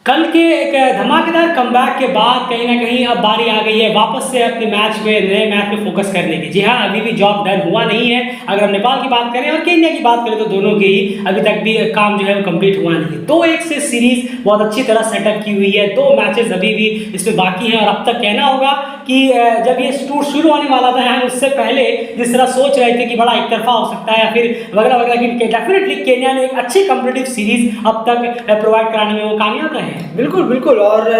कल के एक धमाकेदार कमबैक के बाद कहीं ना कहीं अब बारी आ गई है वापस से अपने मैच में नए मैच में फोकस करने की। जी हाँ, अभी भी जॉब डन हुआ नहीं है। अगर हम नेपाल की बात करें और केन्या की बात करें तो दोनों की ही अभी तक भी काम जो है वो कंप्लीट हुआ नहीं है। 2-1 से सीरीज बहुत अच्छी तरह सेटअप की हुई है, 2 मैचेस अभी भी इसमें बाकी हैं और अब तक कहना होगा कि जब ये टूर शुरू होने वाला था हम उससे पहले जिस तरह सोच रहे थे कि बड़ा एक तरफा हो सकता है या फिर वगैरह वगैरह, कि डेफिनेटली केन्या ने एक अच्छी कॉम्पिटिटिव सीरीज अब तक प्रोवाइड कराने में वो कामयाब रहे हैं। बिल्कुल बिल्कुल। और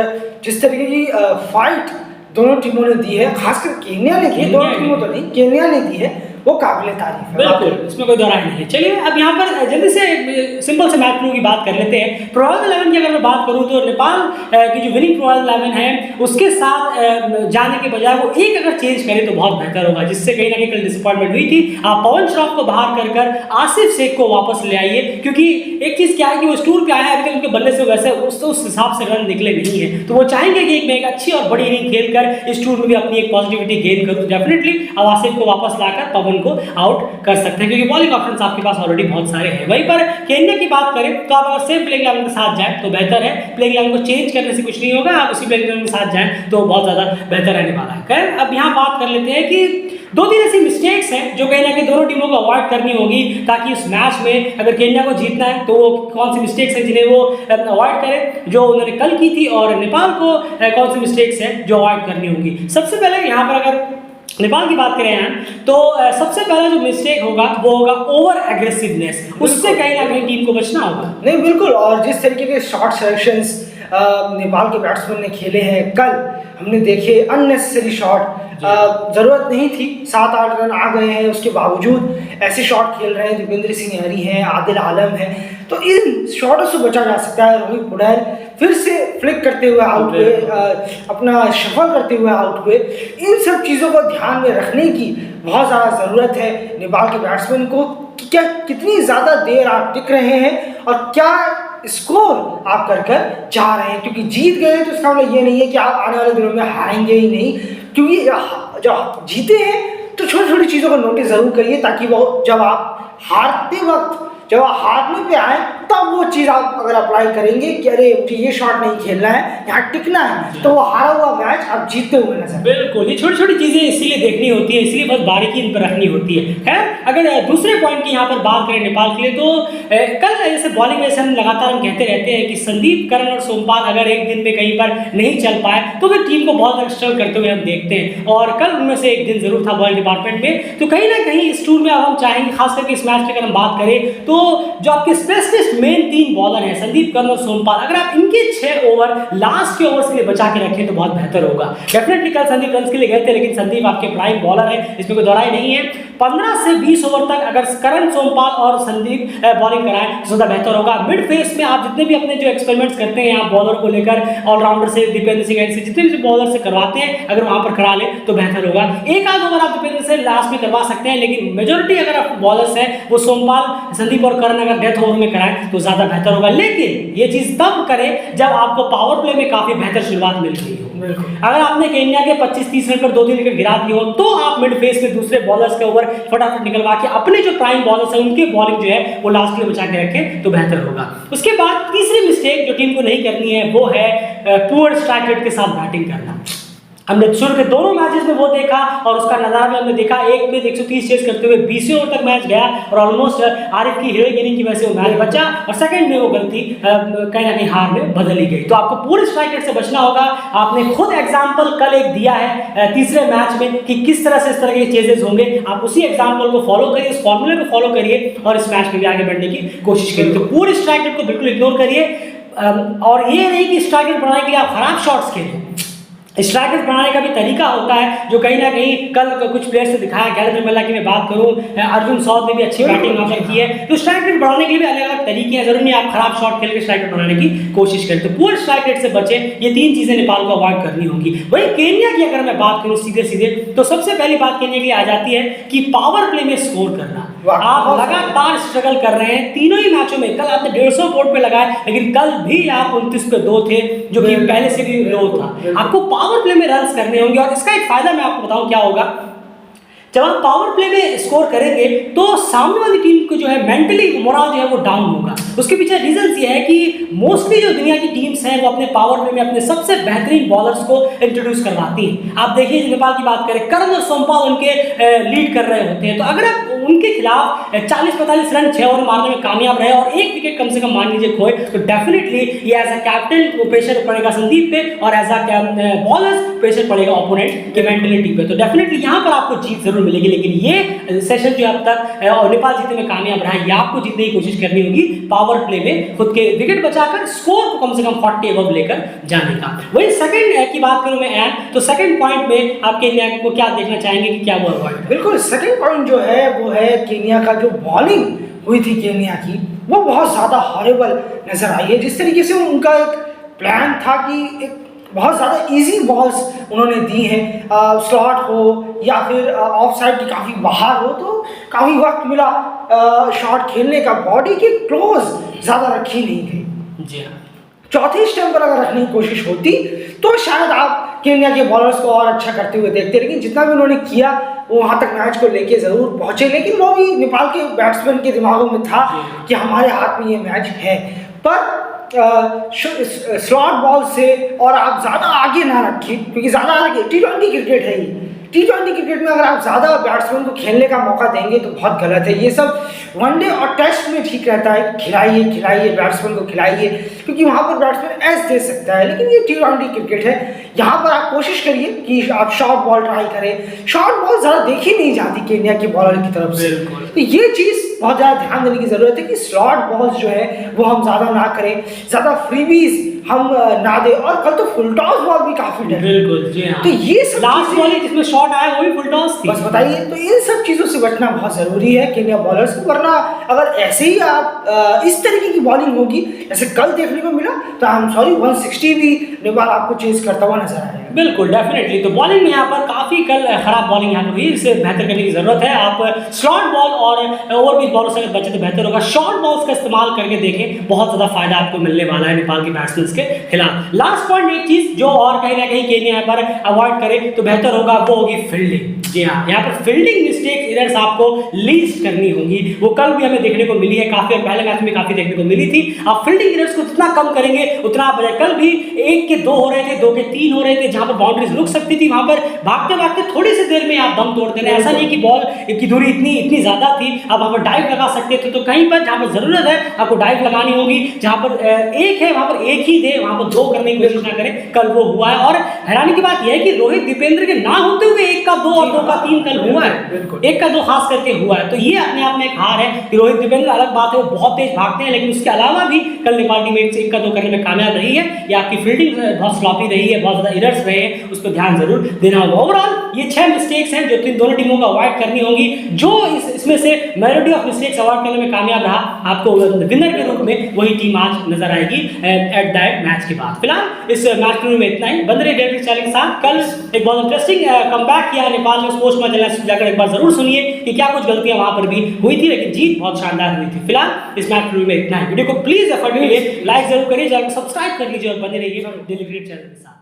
जिस तरीके की फाइट दोनों टीमों ने दी है, खासकर केन्या ने की, दोनों टीमों तो नहीं, केन्या ने दी है, वो काबिले तारीफ है। बिल्कुल, इसमें कोई दोहराई नहीं है। चलिए अब यहाँ पर जल्दी से सिंपल से मैच की बात कर लेते हैं। प्रोबेबल 11 की अगर मैं बात करूँ तो नेपाल की जो विनिंग प्रोबेबल 11 है उसके साथ जाने के बजाय वो एक अगर चेंज करे तो बहुत बेहतर होगा, जिससे कहीं ना कहीं कल डिसअपॉइंटमेंट हुई थी। आप पवन श्रॉफ को बाहर कर आसिफ शेख को वापस ले आइए, क्योंकि एक चीज़ क्या है कि वो टूर पे आए हैं, अभी तक उनके बल्ले से वैसे उस हिसाब से रन निकले नहीं है, तो वो चाहेंगे कि एक अच्छी और बड़ी इनिंग खेलकर इस टूर में भी अपनी एक पॉजिटिविटी गेन करूँ। डेफिनेटली अब आसिफ को वापस लाकर पवन को आउट कर सकते हैं, क्योंकि बॉलिंग ऑप्शंस आपके पास ऑलरेडी बहुत सारे हैं। वहीं पर केन्या की बात करें तो आप अगर सेम प्लेइंग 11 के साथ जाएं तो बेहतर है। प्लेइंग 11 को चेंज करने से कुछ नहीं होगा, आप उसी प्लेइंग 11 के साथ जाएं तो बहुत ज़्यादा बेहतर रहने वाला है। खैर अब यहाँ बात कर लेते हैं कि 2-3 ऐसी मिस्टेक्स हैं जो कहीं ना कहीं दोनों टीमों को अवॉइड करनी होगी, ताकि इस मैच में अगर केन्या को जीतना है तो कौन सी मिस्टेक्स हैं जिन्हें वो अवॉइड करें जो उन्होंने कल की थी, और नेपाल को कौन सी मिस्टेक्स हैं जो अवॉइड करनी होगी। सबसे पहले यहाँ पर अगर नेपाल की बात करें हैं तो सबसे पहला जो मिस्टेक होगा वो होगा ओवर एग्रेसिवनेस, उससे कहीं ना कहीं टीम को बचना होगा। नहीं बिल्कुल। और जिस तरीके के शॉर्ट सिलेक्शंस नेपाल के बैट्समैन ने खेले हैं कल, हमने देखे अननेसेसरी शॉट, जरूरत नहीं थी, 7-8 रन आ गए हैं, उसके बावजूद ऐसे शॉट खेल रहे हैं। दीपेंद्र सिंह हरी हैं, आदिल आलम है, तो इन शॉटों से बचा जा सकता है। रोहित पुडायल फिर से फ्लिक करते हुए आउट हुए, अपना शफल करते हुए आउट हुए। इन सब चीज़ों को ध्यान में रखने की बहुत ज़्यादा ज़रूरत है नेपाल के बैट्समैन को, क्या कितनी ज़्यादा देर आप टिक रहे हैं और क्या स्कोर आप कर जा रहे हैं, क्योंकि जीत गए तो इसका मतलब ये नहीं है कि आप आने वाले दिनों में हारेंगे ही नहीं, क्योंकि जब जीते हैं तो छोटी छोटी चीज़ों को नोटिस ज़रूर करिए, ताकि वो जब आप हारते वक्त जब आप हारने पे आए तब वो चीज़ आप अगर अप्लाई करेंगे कि अरे ये शॉट नहीं खेलना है, यहाँ टिकना है, तो वो हारा हुआ मैच आप जीतते हुए नजर। बिल्कुल, ये छोटी छोटी चीज़ें इसीलिए देखनी होती है, इसलिए बहुत बारीकी इन पर रखनी होती है। खैर अगर दूसरे पॉइंट की यहाँ पर बात करें नेपाल के लिए तो कल जैसे बॉलिंग में हम लगातार हम कहते रहते हैं कि संदीप, करण और सोमपाल अगर एक दिन में कहीं पर नहीं चल पाए तो फिर टीम को बहुत स्ट्रगल करते हुए हम देखते हैं, और कल उनमें से एक दिन जरूर था बॉलिंग डिपार्टमेंट में। तो कहीं ना कहीं इस टूर में अब हम चाहेंगे, खास करके इस मैच की अगर हम बात करें तो जो आपके स्पेशलिस्ट मेन 3 बॉलर हैं संदीप, कर्ण और सोमपाल, अगर आप इनके 6 ओवर लास्ट के ओवर्स के लिए बचा के रखें तो बहुत बेहतर होगा। डेफिनेटली कल संदीप रन के लिए गए थे, लेकिन संदीप आपके प्राइम बॉलर है, इसमें कोई दोहराई नहीं है। 15 से 20 ओवर तक अगर करण, सोमपाल और संदीप बॉलिंग कराएं तो ज़्यादा बेहतर होगा। मिड फेस में आप जितने भी अपने जो एक्सपेरिमेंट्स करते हैं आप बॉलर को लेकर, ऑलराउंडर से, दीपेंद्र सिंह से, जितने भी बॉलर से करवाते हैं अगर वहां पर करा ले तो बेहतर होगा। एक आध ओवर आप दीपेंद्र से लास्ट में करवा सकते हैं, लेकिन मेजोरिटी अगर आप बॉलर्स हैं वो सोमपाल, संदीप और करण अगर डेथ ओवर में कराएं तो ज्यादा बेहतर होगा। लेकिन ये चीज तब करें जब आपको पावर प्ले में काफी बेहतर शुरुआत मिल रही हो। अगर आपने केन्या के 25-30 रन पर 2-3 विकेट गिरा दिए हो तो आप मिड फेस में दूसरे बॉलर्स के ओवर फटाफट निकलवा के अपने जो प्राइम बॉलर्स हैं उनके बॉलिंग जो है वो लास्ट के लिए बचा के रखें तो बेहतर होगा। उसके बाद तीसरी मिस्टेक जो टीम को नहीं करनी है वो है पुअर स्ट्राइक रेट के साथ बैटिंग करना। हमने शुरू के दोनों मैचेस में वो देखा और उसका नज़ारा भी हमने देखा। एक में 130 चेस करते हुए 20 ओवर तक मैच गया और ऑलमोस्ट आरिफ की हीरोइक इनिंग की वजह से वो मैच बचा, और सेकंड में वो गलती कहीं ना कहीं हार में बदल ही गई। तो आपको पूरे स्ट्राइक रेट से बचना होगा। आपने खुद एग्जाम्पल कल एक दिया है तीसरे मैच में कि किस तरह से इस तरह के चेजेस होंगे, आप उसी एग्जाम्पल को फॉलो करिए, उस फॉर्मूले को फॉलो करिए और इस मैच में भी आगे बढ़ने की कोशिश करिए। तो पूरे स्ट्राइक रेट को बिल्कुल इग्नोर करिए, और ये नहीं कि स्ट्राइक रेट बढ़ाने के लिए आप खराब शॉट्स खेलें। स्ट्राइक रेट बनाने का भी तरीका होता है जो कहीं ना कहीं कल कुछ प्लेयर्स से दिखाया। गैलेंट निर्मला की मैं बात करूं, अर्जुन सौद ने भी अच्छी बैटिंग वहां पर की है। तो स्ट्राइक रेट बढ़ाने के लिए भी अलग अलग तरीके हैं, जरूरी नहीं आप खराब शॉट खेल के स्ट्राइक रेट बनाने की कोशिश करें। तो पूरे स्ट्राइक रेट से बचे, ये 3 चीजें नेपाल को अवॉइड करनी होगी। वही केन्या की अगर मैं बात करूं सीधे सीधे तो सबसे पहली बात केन्या की आ जाती है कि पावर प्ले में स्कोर करना। आप लगातार स्ट्रगल कर रहे हैं तीनों ही मैचों में। कल आपने 150 बोर्ड पे लगाए, लेकिन कल भी आप 29 पे 2 थे, जो कि पहले से भी लो था। आपको पावर प्ले में रन करने होंगे, और इसका एक फायदा मैं आपको बताऊं क्या होगा जब आप पावर प्ले में स्कोर करेंगे तो सामने वाली टीम को जो है मेंटली मोरल जो है वो डाउन होगा। उसके पीछे रीजन ये है कि मोस्टली जो दुनिया की टीम्स हैं वो अपने पावर प्ले में अपने सबसे बेहतरीन बॉलर्स को इंट्रोड्यूस करवाती हैं। आप देखिए नेपाल की बात करें, करण और सोमपाल उनके लीड कर रहे होते हैं, तो अगर आप उनके खिलाफ 40-45 रन 6 ओवर मारने में कामयाब रहे और एक विकेट कम से कम मान लीजिए खोए, तो डेफिनेटली ये एज अ कैप्टन प्रेशर पड़ेगा संदीप पे और एज अ बॉलर प्रेशर पड़ेगा ओपोनेंट की मेंटलिटी पे। तो डेफिनेटली यहाँ पर आपको जीत जरूर मिलेगी, लेकिन ये सेशन जो अब तक नेपाल जीतने में कामयाब रहा है, ये आपको जीतने की कोशिश करनी होगी पावर प्ले में खुद के विकेट बचाकर स्कोर को कम से कम 40 अबव लेकर जाने का। वही सेकंड की बात करूं मैं एन, तो सेकंड पॉइंट में आप केन्या को क्या देखना चाहेंगे कि क्या वो अवॉइड? बिल्कुल, सेकंड पॉइंट जो है वो है केन्या का जो बॉलिंग हुई थी केन्या की, वो बहुत ज़्यादा हॉरेबल नजर आई है। जिस तरीके से उनका एक प्लान था कि एक बहुत ज़्यादा इजी बॉल्स उन्होंने दी हैं, स्लॉट हो या फिर ऑफ साइड की काफ़ी बाहर हो, तो काफ़ी वक्त मिला शॉट खेलने का। बॉडी के क्लोज ज़्यादा रखी नहीं गई। जी हाँ, चौथे स्टंप पर अगर रखने की कोशिश होती तो शायद आप केन्या के बॉलर्स को और अच्छा करते हुए देखते, लेकिन जितना भी उन्होंने किया वो वहाँ तक मैच को लेके ज़रूर पहुँचे। लेकिन वो भी नेपाल के बैट्समैन के दिमागों में था कि हमारे हाथ में ये मैच है, पर स्लॉट बॉल से और आप ज़्यादा आगे ना रखें, क्योंकि ज़्यादा आगे T20 क्रिकेट है ये। T20 क्रिकेट में अगर आप ज़्यादा बैट्समैन को खेलने का मौका देंगे तो बहुत गलत है। ये सब वनडे और टेस्ट में ठीक रहता है, खिलाइए बैट्समैन को खिलाइए, क्योंकि वहाँ पर बैट्समैन एज दे सकता है। लेकिन ये T20 क्रिकेट है, यहाँ पर आप कोशिश करिए कि आप शॉर्ट बॉल ट्राई करें। शॉर्ट बॉल ज़्यादा देखी नहीं जाती केन्या के बॉलर की तरफ से, तो ये चीज़ बहुत ज़्यादा ध्यान देने की ज़रूरत है कि स्लॉट बॉल्स जो है वो हम ज़्यादा ना करें, ज़्यादा फ्रीबीज हम ना दे। और कल तो फुल टॉस बॉल भी काफ़ी डर, बिल्कुल जी हाँ, तो ये सब लास्ट बॉल जिसमें शॉट आया वही फुल टॉस थी। बस बताइए, तो इन सब चीज़ों से बचना बहुत ज़रूरी है केन्या बॉलर्स को, वरना अगर ऐसे ही आप इस तरीके की बॉलिंग होगी जैसे कल देखने को मिला, तो आई एम सॉरी 160 भी नेपाल आपको चेज करता हुआ नजर आएगा। बिल्कुल डेफिनेटली, तो बॉलिंग में यहाँ पर काफ़ी कल खराब बॉलिंग यहाँ पर हुई, इसे बेहतर करने की ज़रूरत है। आप स्लॉट बॉल और ओवरपिच बॉल से अगर बचे तो बेहतर होगा। शॉर्ट बॉल्स का इस्तेमाल करके देखें, बहुत ज़्यादा फायदा आपको मिलने वाला है नेपाल के बैट्समैन के खिलाफ। लास्ट पॉइंट एक चीज़ जो और कहीं ना कहीं केन्या यहाँ पर अवॉइड करे तो बेहतर होगा, वो होगी फील्डिंग। जी हाँ, यहाँ पर फील्डिंग मिस्टेक्स एरर्स आपको लीस्ट करनी होंगी, वो कल भी हमें देखने को मिली है, काफ़ी पहले मैच में काफ़ी देखने को मिली थी। आप फील्डिंग एरर्स को जितना कम करेंगे उतना आप, कल भी 1 के 2 हो रहे थे, 2 के 3 हो रहे थे, जहाँ पर बाउंड्रीज रुक सकती थी, वहाँ पर भागते भागते थोड़ी सी देर में आप दम तोड़ देना। ऐसा नहीं कि बॉल की दूरी इतनी ज़्यादा थी, आप वहाँ पर डाइव लगा सकते थे। तो कहीं पर जहाँ पर ज़रूरत है आपको डाइव लगानी होगी, जहाँ पर एक है वहाँ पर एक ही दे, वहाँ पर 2 करने की कोशिश ना करें। कल वो हुआ है, और हैरानी की बात यह है कि रोहित दीपेंद्र के ना होते हुए 1 का 2 और 2 का 3 कल हुआ है, 1 का 2 खास करके हुआ है। तो ये अपने आप में एक हार है कि रोहित दीपेंद्र अलग बात है, वो बहुत तेज भागते हैं, लेकिन उसके अलावा भी कल नेपाल टीम 1 का 2 करने में कामयाब रही है। या आपकी फील्डिंग बहुत स्लॉपी रही है, बहुत ज़्यादा एरर्स रहे हैं, उस पर ध्यान जरूर देना होगा। ओवरऑल ये 6 मिस्टेक्स हैं जो दोनों टीमों को अवॉइड करनी होगी। जो इसमें से मेजॉरिटी ऑफ मिस्टेक्स अवॉइड करने में कामयाब रहा, आपको विनर के रूप में वही टीम आज नजर आएगी एट दैट मैच के बाद। फिलहाल इस मैच में इतना ही। बंद रहे डेविड चैनल के साथ। कल एक बहुत इंटरेस्टिंग कमबैक किया नेपाल में, स्पोर्ट्स में चैनल जाकर एक बार जरूर सुनिए कि क्या कुछ गलतियां वहां पर भी हुई थी, लेकिन जीत बहुत शानदार हुई थी। फिलहाल इस मैच में इतना ही। वीडियो को प्लीज एफर्ट कीजिए, लाइक जरूर करिए, चैनल को सब्सक्राइब कर लीजिए और बने रहिए डेली क्रिकेट चैनल के साथ।